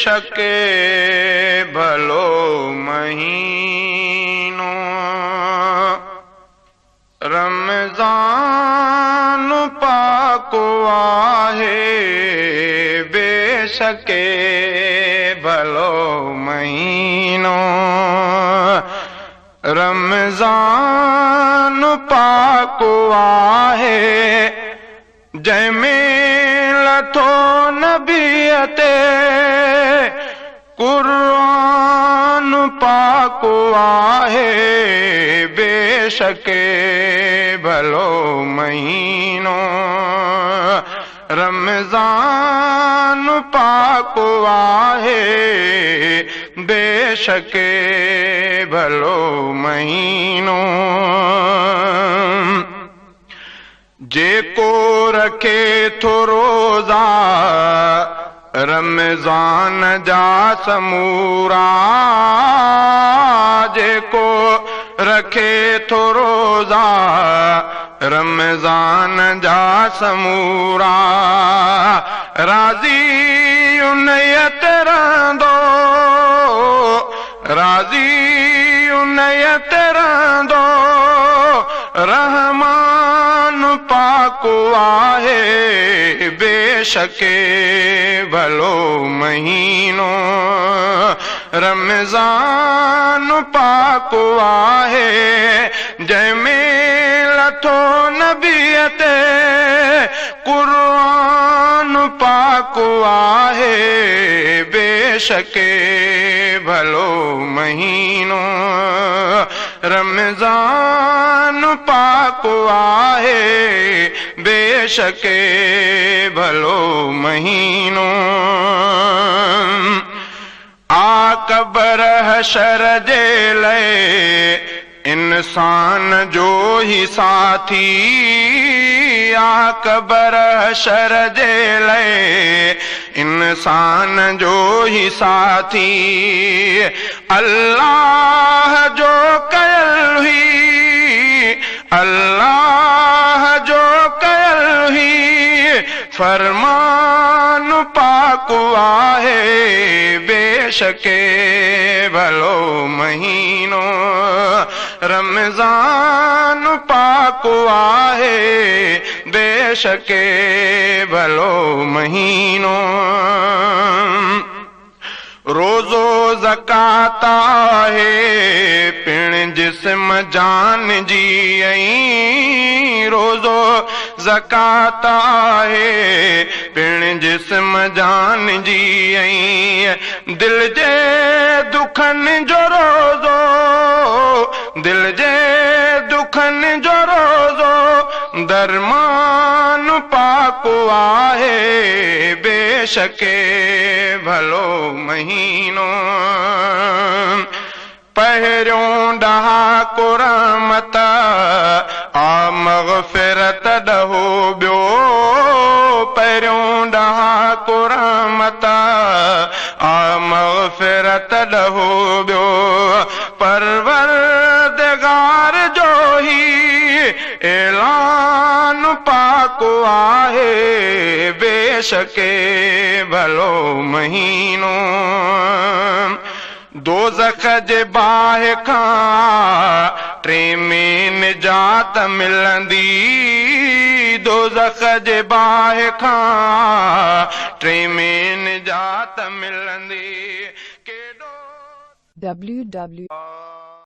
बेशक भलो महीनो रमज़ान पाक आहे बेशक भलो महीनो रमज़ान पाक आहे जंहिंमें लथो नबीअ ते क़ुर्आन पाक आहे बेशक भलो महीनो रमज़ान पाक आहे बेशक भलो महीनो जेको रखे थो रोज़ा रमज़ान जा समूरा जेको रखे थो रोज़ा रमज़ान जा समूरा राज़ी उन्नयत रहंदो राज़ी उन्नयत रहंदो रहमान पाक आहे बेशक भलो महीनो रमज़ान पाक आहे जंहिंमें लथो नबीअ ते क़ुर्आन पाक आहे बेशक भलो महीनो रमज़ान पाक आहे बेशक भलो महीनो आकबर हशर जे लए इंसान जो ही साथी आकबर हशर जे लए इंसान जो ही साथी अल्लाह जो कयल हुई अल्लाह जो कयल हुई फरमान पाक आहे बेशक भलो महीनो रमज़ान पाक आहे बेशक भलो महीनो रोज़ो ज़कात आहे पिण जिस्म जान जी ऐं रोज़ो ज़कात आहे पिण जिस्म जान जी ऐं दिल जे दुखनि जो रोज़ो दिल जे दुखनि जो रोज़ो दरमान पाक आहे बेशक भलो महीनो पहिरियों ॾहाको रहमत आ मग़फ़िरत ॾहो ॿियो पहिरियों ॾहाको रहमत आ मग़फ़िरत ॾहो ॿियो परवरदिगार जो ही ऐलान पाक आहे बेशक भलो महीनो दोज़ख जे बाहि खां टे में निजात मिलंदी दोज़ख जे बाहि खां टे में निजात मिलंदी केॾो